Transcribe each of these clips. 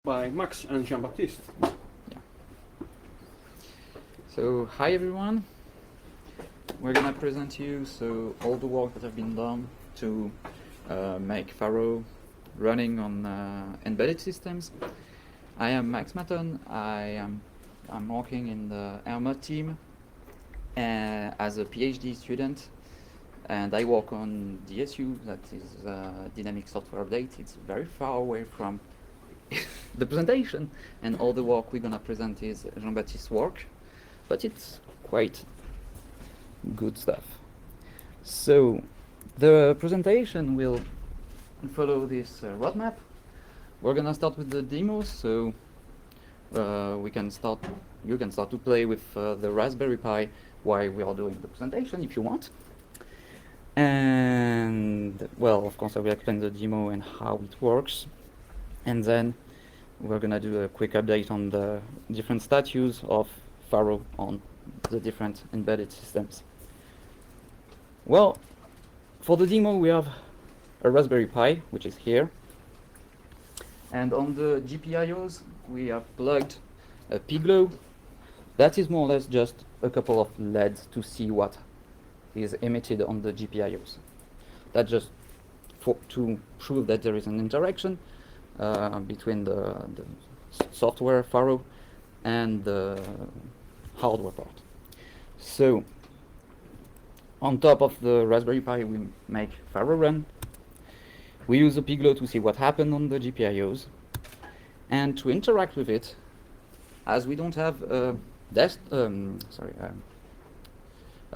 by Max and Jean-Baptiste. Yeah. So hi everyone. We're gonna present you all the work that have been done to make Faro running on embedded systems. I am Max Maton. I'm working in the AirMod team as a PhD student, and I work on DSU, that is Dynamic Software Update. It's very far away from the presentation, and all the work we're gonna present is Jean-Baptiste's work, but it's quite good stuff. So the presentation will follow this roadmap. We're gonna start with the demos, so you can start to play with the Raspberry Pi while we are doing the presentation if you want. And well, of course I will explain the demo and how it works, and then we're gonna do a quick update on the different status of Faro on the different embedded systems. Well, for the demo we have a Raspberry Pi, which is here, and on the GPIOs we have plugged a Piglo. That is more or less just a couple of LEDs to see what is emitted on the GPIOs. That's just to prove that there is an interaction between the software Faro and the hardware part. So on top of the Raspberry Pi we make Faro run. We use the Piglo to see what happened on the GPIOs, and to interact with it, as we don't have a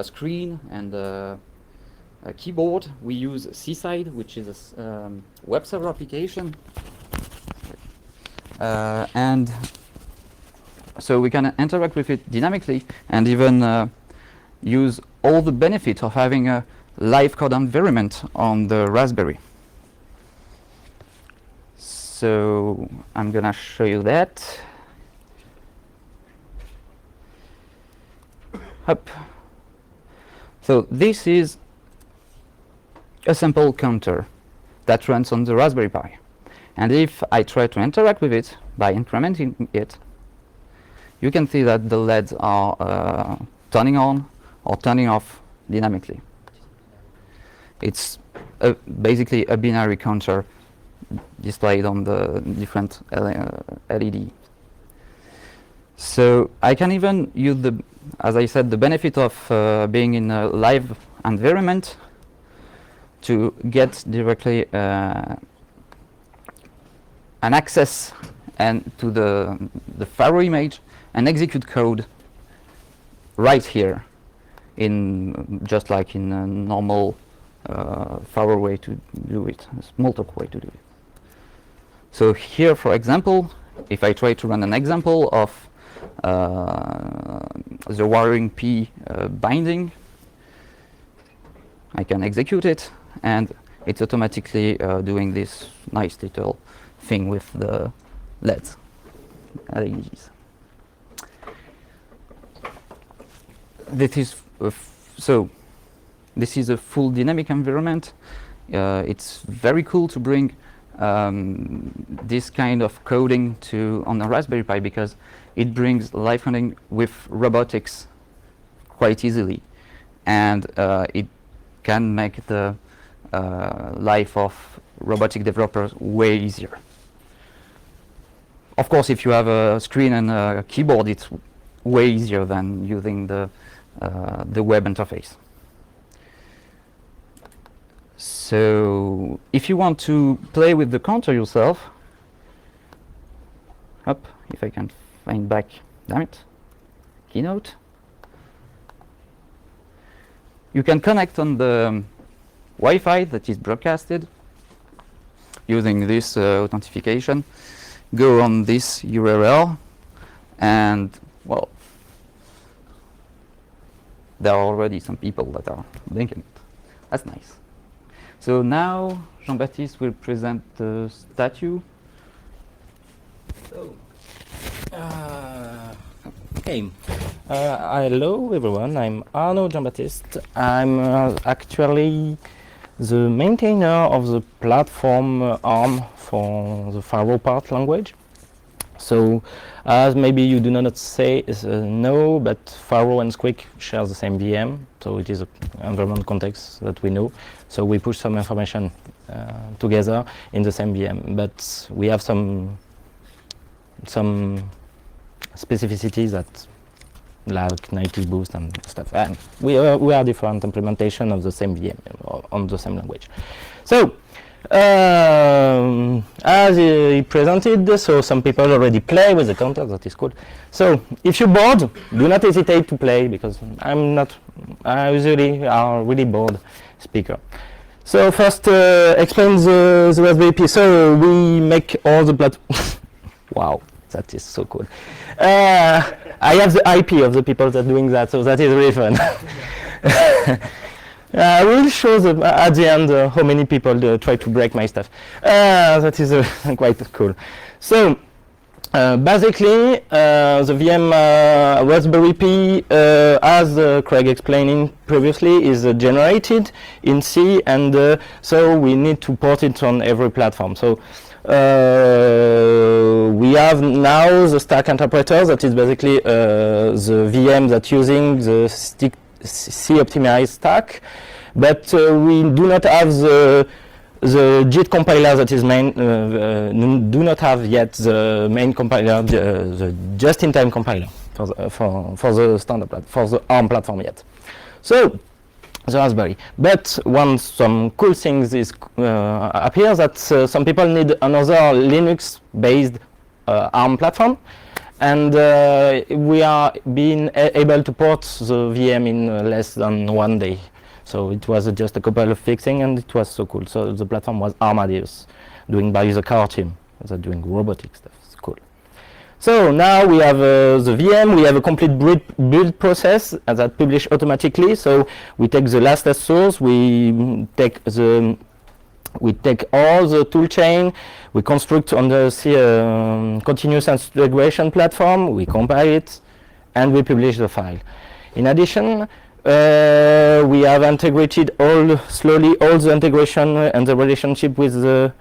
screen and a keyboard, we use Seaside, which is a web server application. And so we can interact with it dynamically and even use all the benefits of having a live code environment on the Raspberry. So I'm gonna show you that. Up. So this is a simple counter that runs on the Raspberry Pi. And if I try to interact with it by incrementing it, you can see that the LEDs are turning on or turning off dynamically. It's basically a binary counter displayed on the different LED. So I can even use as I said, the benefit of being in a live environment to get directly an access to the Faro image and execute code right here, just like in a normal Faro way to do it, a Smalltalk way to do it. So here, for example, if I try to run an example of the wiring P binding, I can execute it, and it's automatically doing this nice little thing with the LEDs. This is a full dynamic environment. It's very cool to bring this kind of coding on the Raspberry Pi, because it brings live coding with robotics quite easily, and it can make the life of robotic developers way easier. Of course, if you have a screen and a keyboard, it's way easier than using the web interface. So if you want to play with the counter yourself, if I can find back, damn it, Keynote. You can connect on the Wi-Fi that is broadcasted using this authentication. Go on this URL, and well, there are already some people that are linking it. That's nice. So now Jean-Baptiste will present the statue. Okay. Hello everyone, I'm Arnaud Jean-Baptiste. I'm actually the maintainer of the platform ARM for the Faro part language. So, as maybe you do not say know, but Faro and Squeak share the same VM, so it is an environment context that we know. So we push some information together in the same VM, but we have some specificities that like native boost and stuff. And we are different implementation of the same VM on the same language. So. As he presented, so some people already play with the counter, that is cool. So if you're bored, do not hesitate to play, because I usually are really bored speaker. So first explain the Raspberry Pi. So we make all the wow, that is so cool. I have the IP of the people that are doing that, so that is really fun. I will show at the end how many people try to break my stuff. That is quite cool. So basically, the VM Raspberry Pi, as Craig explaining previously, is generated in C, and so we need to port it on every platform. So we have now the stack interpreter, that is basically the VM that's using the C-optimized stack, but we do not have the JIT compiler that is main, do not have yet the main compiler, the just-in-time compiler for the standard for the ARM platform yet. So the Raspberry. But once some cool things is appears that some people need another Linux-based ARM platform. And we are being able to port the VM in less than 1 day. So it was just a couple of fixing, and it was so cool. So the platform was Amadeus, doing by the car team. They're doing robotic stuff. It's cool. So now we have the VM. We have a complete build process that publish automatically. So we take the last source. We take all the toolchain, we construct on the continuous integration platform, we compile it, and we publish the file. In addition, we have integrated slowly all the integration and the relationship with the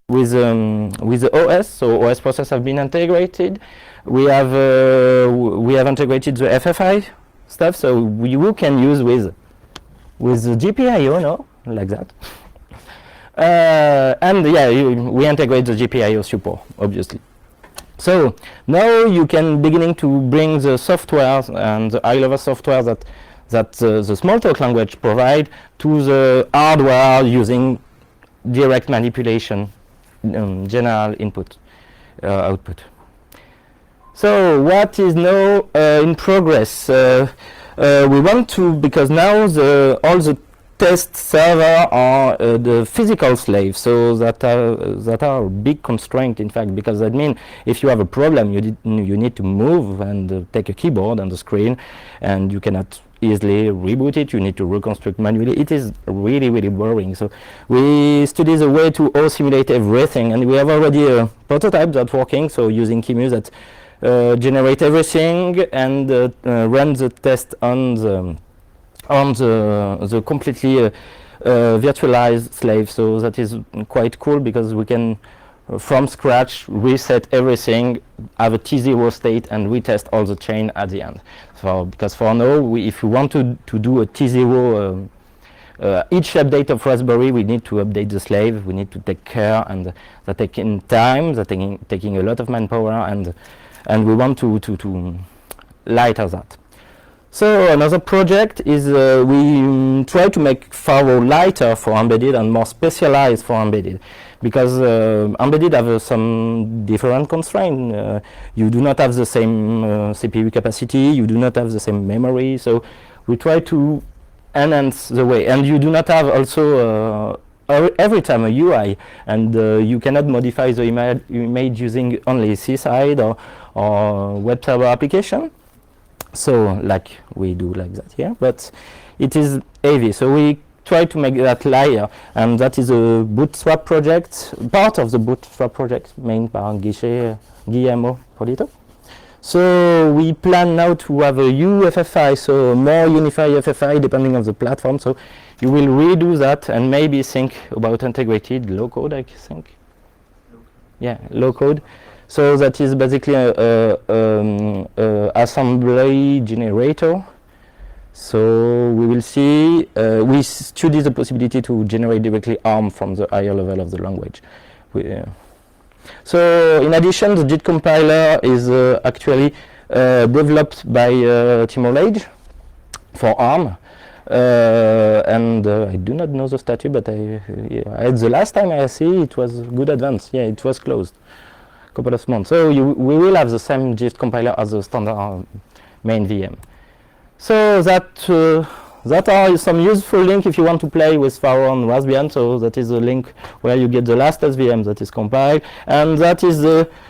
OS. So OS process have been integrated. We have integrated the FFI stuff. So you can use with the GPIO, no, like that. And yeah, we integrate the GPIO support, obviously. So now you can beginning to bring the software and the high-level software that the Smalltalk language provide to the hardware using direct manipulation, general input, output. So what is now in progress? We want to, because now all the test server are the physical slaves, so that are a big constraint, in fact, because that means if you have a problem, you need to move and take a keyboard and the screen, and you cannot easily reboot it. You need to reconstruct manually. It is really, really boring. So we study the way to simulate everything, and we have already a prototype that's working. So using QEMU that generate everything and run the test on the completely virtualized slave. So that is quite cool, because we can from scratch reset everything, have a T0 state, and retest all the chain at the end. So because for now, if we want to do a T0 each update of Raspberry, we need to update the slave, we need to take care, and that taking time, that taking a lot of manpower, and we want to lighter that. So another project is we try to make Faro lighter for embedded and more specialized for embedded, because embedded have some different constraints. You do not have the same CPU capacity, you do not have the same memory, so we try to enhance the way, and you do not have also every time a UI, and you cannot modify the image using only C-side or web server application. So like we do like that here, but it is heavy, so we try to make that lighter, and that is a bootstrap project, part of the bootstrap project made by Guillermo Polito. So we plan now to have a UFFI, so more unified FFI depending on the platform. So you will redo that and maybe think about integrated low code, I think. Yeah, low code. So that is basically a assembly generator. So we will see, we study the possibility to generate directly ARM from the higher level of the language. So in addition, the JIT compiler is actually developed by Timor-Lage for ARM. And I do not know the statute, but the last time I see it was good advance. Yeah, it was closed a couple of months. So we will have the same JIT compiler as the standard main VM. So that are some useful link if you want to play with Pharo on Raspbian. So that is the link where you get the last SVM that is compiled, and that is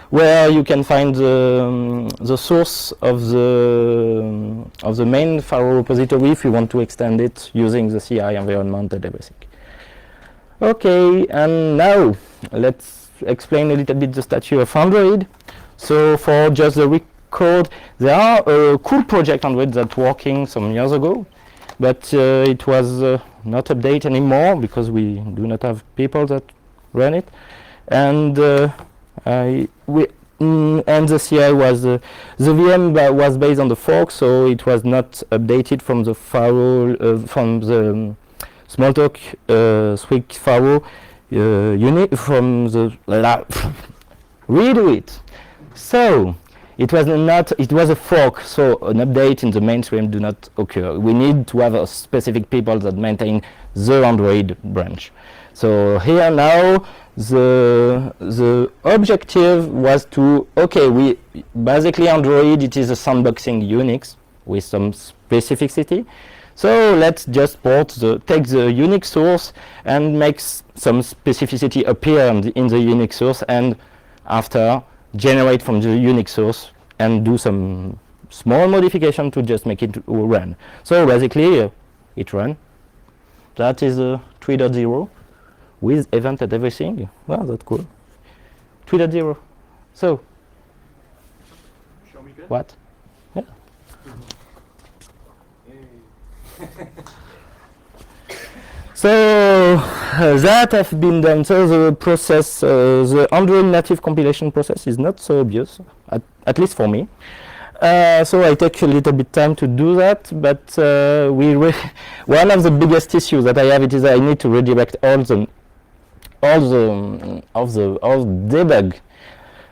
where you can find the source of the main Pharo repository if you want to extend it using the CI environment and everything. Okay, and now let's explain a little bit the statue of Android. So for just the record, there are a cool project Android that's working some years ago, but it was not updated anymore because we do not have people that run it, and and the CI was the VM was based on the fork, so it was not updated from the Pharo from the Smalltalk Swig Pharo unit from the redo it. So it was not. It was a fork, so an update in the mainstream do not occur. We need to have a specific people that maintain the Android branch. So here now the objective was to we basically Android, it is a sandboxing Unix with some specificity. So let's just take the Unix source and make some specificity appear in the Unix source, and after generate from the Unix source and do some small modification to just make it run. So basically it ran. That is 3.0 with event and everything. Wow, that's cool. 3.0. So show me good. what? Yeah. So that have been done. So the process, the Android native compilation process is not so obvious, at least for me. So I take a little bit time to do that, but one of the biggest issues that I have it is I need to redirect all debug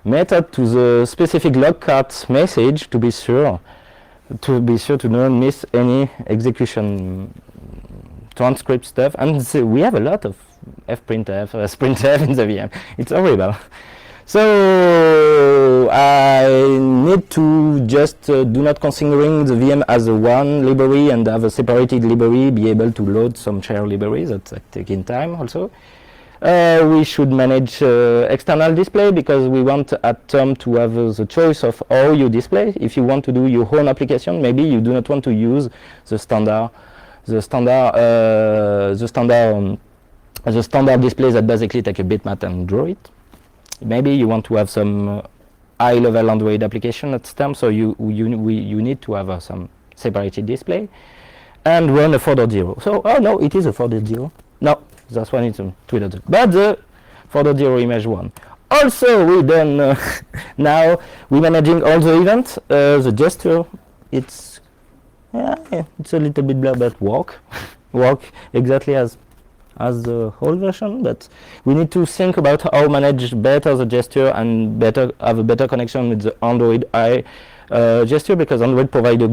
method to the specific logcat message to be sure to not miss any execution transcript stuff, and we have a lot of fprintf, sprintf in the VM. It's horrible. So I need to just do not configuring the VM as a one library and have a separated library, be able to load some shared libraries. That's taking time also. We should manage external display because we want at term to have the choice of how you display. If you want to do your own application, maybe you do not want to use the standard display that basically take a bitmap and draw it. Maybe you want to have some high-level Android application at STEM, so you need to have some separated display and run a 4.0. So, oh no, it is a 4.0. No, that's one is a 3.0. But the 4.0 image one. Also, we done now we're managing all the events. The gesture, it's a little bit blah, but work exactly as the whole version, but we need to think about how manage better the gesture and have a better connection with the Android gesture, because Android provide a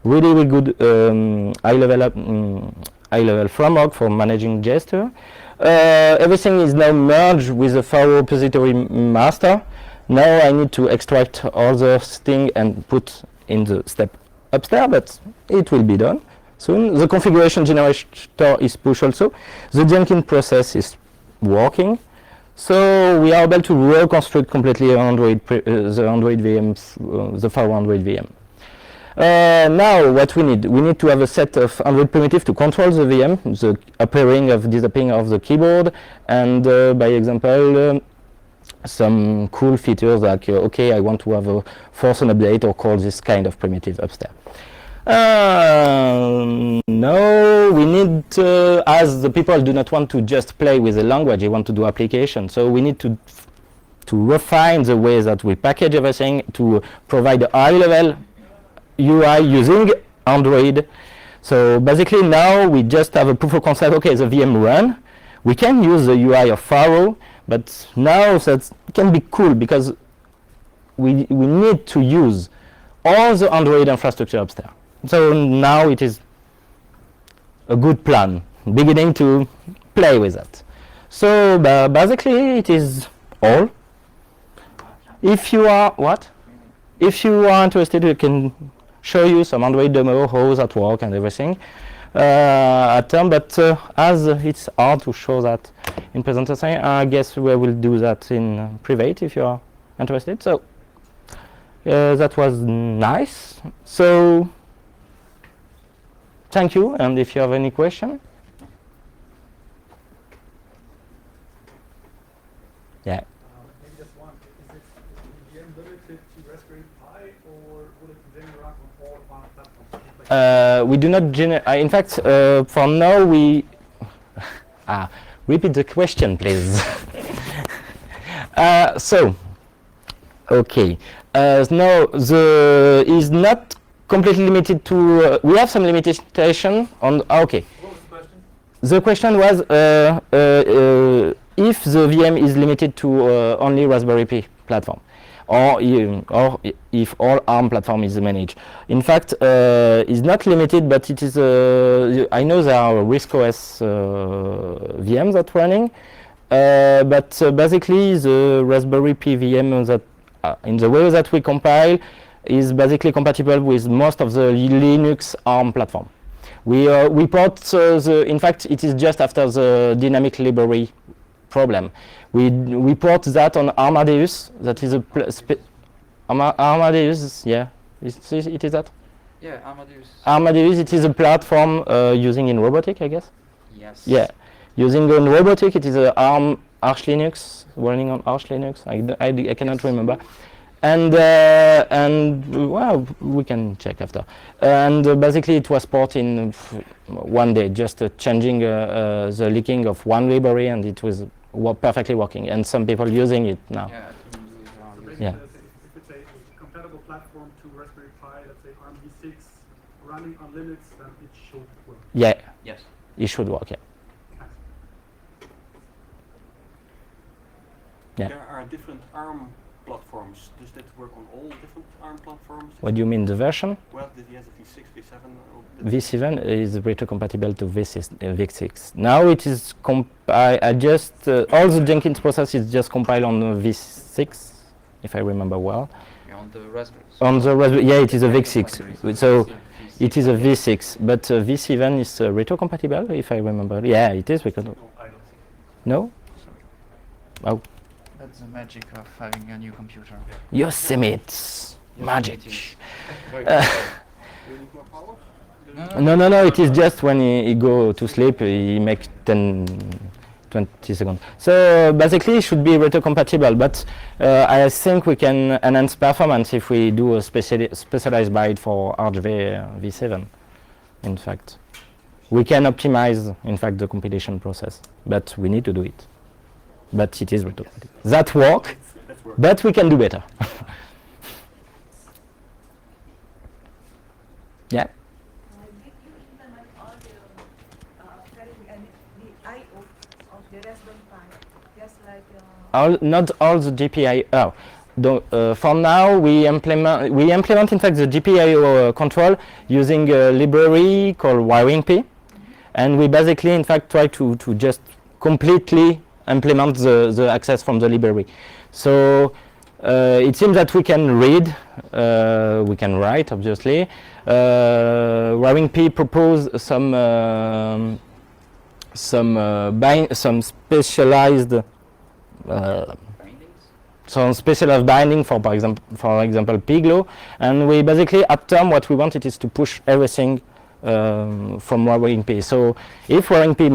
really good high-level framework for managing gesture. Everything is now merged with the Pharo repository master. Now I need to extract all those things and put in the step upstairs, but it will be done soon. The configuration generator is pushed also. The Jenkins process is working. So we are able to reconstruct completely the Android VMs, the Pharo Android VM. Now what we need to have a set of Android primitives to control the VM, the appearing of disappearing of the keyboard, and by example some cool features like I want to have a force an update or call this kind of primitive upstairs. No, we need as the people do not want to just play with the language, they want to do application, so we need to to refine the way that we package everything, to provide a high-level UI using Android. So basically now we just have a proof of concept. Okay, the VM run. We can use the UI of Faro, but now that can be cool because we need to use all the Android infrastructure upstairs. So now it is a good plan, beginning to play with that. So basically it is all. If you are If you are interested, we can show you some Android demo, how that work and everything at term, but as it's hard to show that in presentation, I guess we will do that in private if you are interested. So that was nice. So thank you, and if you have any question. Yeah. Maybe just one. Is the VM limited to Raspberry Pi, or will it generate on all advanced platforms? We do not generate. In fact, for now we. Repeat the question, please. So, okay. No, the is not completely limited to. We have some limitation on. Okay. What was the question? The question was if the VM is limited to only Raspberry Pi platform, or if all ARM platform is managed. In fact, it's not limited, but it is. I know there are RISC-OS VMs that running, but basically the Raspberry Pi VM that in the way that we compile is basically compatible with most of the Linux ARM platform. We port the. In fact, it is just after the dynamic library problem. We port that on Amadeus. That is a Amadeus. Yeah, it is that. Yeah, Amadeus. Amadeus. It is a platform using in robotic, I guess. Yes. Yeah, using in robotic, it is a ARM Arch Linux, running on Arch Linux. I cannot remember. And well, we can check after. And basically, it was ported in one day, just changing the leaking of one library, and it was perfectly working. And some people using it now. Yeah. So basically, Yeah. if it's a compatible platform to Raspberry Pi, let's say ARM v6, running on Linux, then it should work. Yeah, Yes. it should work. Yeah. Thanks. Yeah. There are different ARM platforms. Does that work on all different ARM platforms? What do you mean, the version? Well, did he have a V6, V7? V7 is retro-compatible to V6. Now it is I just all the Jenkins process is just compiled on V6, if I remember well. Yeah, on the Raspberry. On the Raspberry, yeah, it is a V6. So it is a V6, but V7 is retro-compatible, if I remember. Yeah, it is because No, I don't think. no. Oh, That's the magic of having a new computer. Yosemite magic. Very Do you need more power? No, it is just when he go to sleep, he make 10-20 seconds. So basically it should be retro-compatible, but I think we can enhance performance if we do a specialized byte for ArchV V7. In fact, we can optimize, in fact, the compilation process, but we need to do it. But it is retro-compatible. That work, That's work. but we can do better. Yeah. Did you implement all the I/O of the Raspberry Pi, just like Not all the GPIO. For now, we implement in fact the GPIO control using a library called WiringP, and we basically in fact try to just completely implement the access from the library. So it seems that we can read, we can write, obviously. WiringP propose some specialized binding for example Piglo, and we basically at term what we want it is to push everything from WiringP. So if WiringP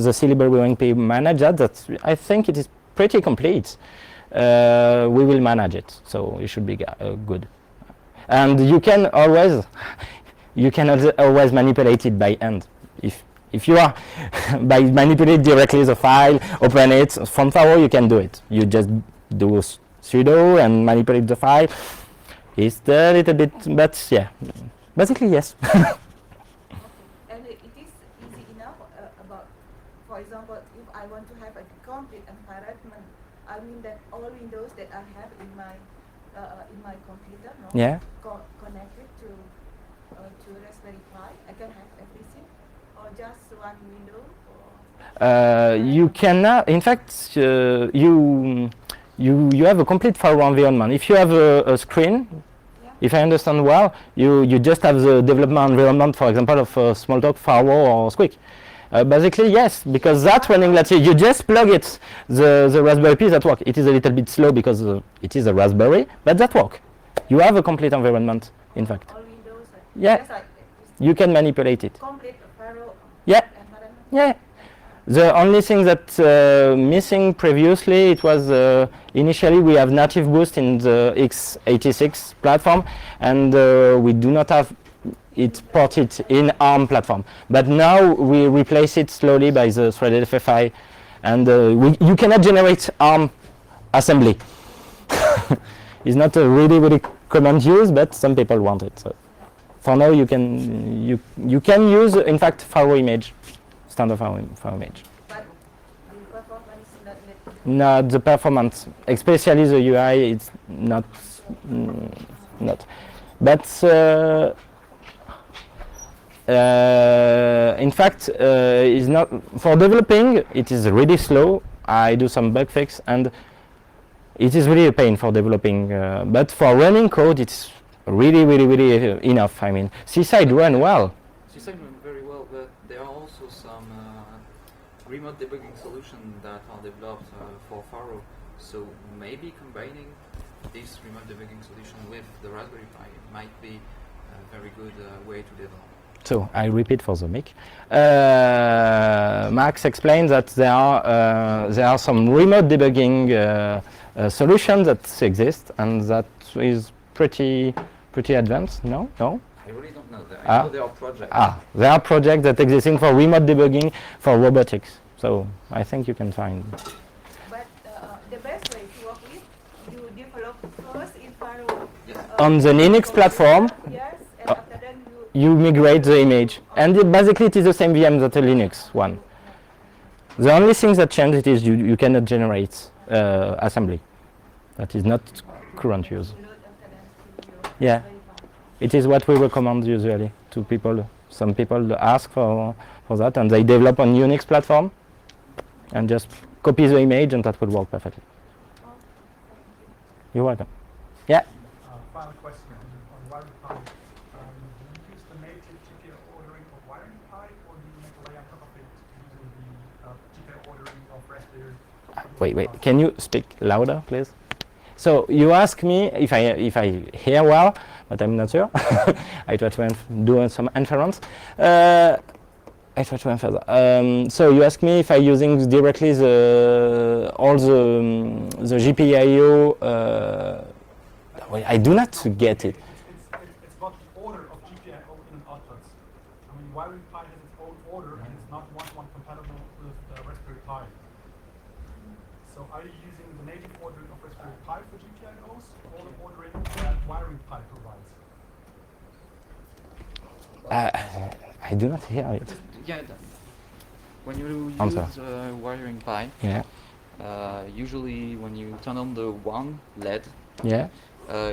the C library WiringP manage that, I think it is pretty complete. We will manage it, so it should be good. And you can always manipulate it by hand. If you are by manipulate directly the file, open it from Faro, you can do it. You just do sudo and manipulate the file. It's a little bit, but yeah, basically yes. Okay. And it is easy enough about, for example, if I want to have a complete environment, I mean that all Windows that I have in my computer, no, Yeah. Connected to Raspberry Pi, I can have everything, or just one window. Or You cannot. In fact, you have a complete firewall environment. If you have a screen, yeah. if I understand well, you just have the development environment, for example, of Smalltalk, firewall, or Squeak. Basically, yes, because that's running. Let's say you just plug it, the Raspberry Pi that work. It is a little bit slow because it is a Raspberry, but that work. You have a complete environment, in fact. All Windows. Yeah. Just like You can manipulate it. complete firewall Yeah. environment. Yeah. The only thing that missing previously, it was initially we have native boost in the x86 platform, and we do not have it ported in ARM platform. But now we replace it slowly by the threaded FFI, and you cannot generate ARM assembly. It's not a really common use, but some people want it. So for now, you can use, in fact, firewall image. Standard firewall image. But the performance is not that. Not the performance, especially the UI. It's not. But in fact, is not for developing. It is really slow. I do some bug fix, and it is really a pain for developing. But for running code, it's really enough. I mean, C-side run well. System run very well, but there are also some remote debugging solutions that are developed for Faro. So maybe combining this remote debugging solution with the Raspberry Pi might be a very good way to develop. So I repeat for the mic. Max explained that there are some remote debugging solutions that exist, and that is pretty advanced. No. I really don't know that. I know there are projects. There are projects that existing for remote debugging for robotics. So I think you can find. But the best way to work with, you develop first in firewall. Yes. On the Linux platform, Yes, and after that you migrate the image, and basically it is the same VM that the Linux one. The only thing that changed it is you cannot generate assembly. That is not current use. load after that to your Yeah. Raspberry Pi. It is what we recommend usually to people. Some people ask for that, and they develop on Unix platform, and just copy the image, and that will work perfectly. Oh, You're welcome. Yeah. Final question on wiring pi. Do you use the native GPIO ordering of wiring pi, or do you make a layer on top of it using the GPIO ordering of Raspberry? Wait. Can you speak louder, please? So you ask me if I hear well, but I'm not sure. I try to do some inference. I try to answer. So you ask me if I'm using directly all the GPIO. I do not get it. It's about the order of GPIO in and outputs. I mean, wiring pi has its own order, and it's not one-to-one compatible with the Raspberry Pi. So are you using the native ordering of Raspberry Pi for GPIOs, or the ordering that wiring pi provides? I do not hear it. Yeah. When you Answer. use wiring Pi, Yeah. usually when you turn on the one LED, Yeah.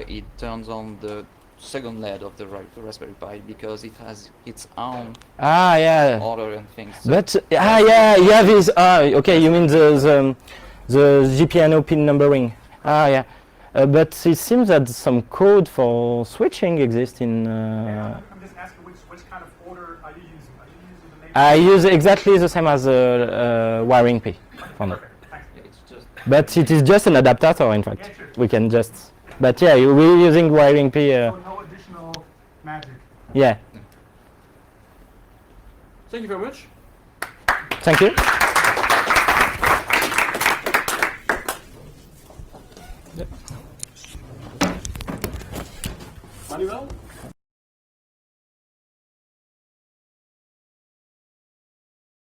it turns on the second LED of the Raspberry Pi because it has its own Yeah. order and things. So But yeah, you have this. Okay, you mean the GPIO pin numbering. Yeah. But it seems that some code for switching exists in. I'm just asking which kind of order are you using? Are you using the native? I use exactly the same as wiring P. For now. Perfect, thanks. it's just But it is just an adapter, in fact. Yeah, sure. We can just. But yeah, we're using wiring P. So no additional magic. Yeah. Thank you very much. Thank you.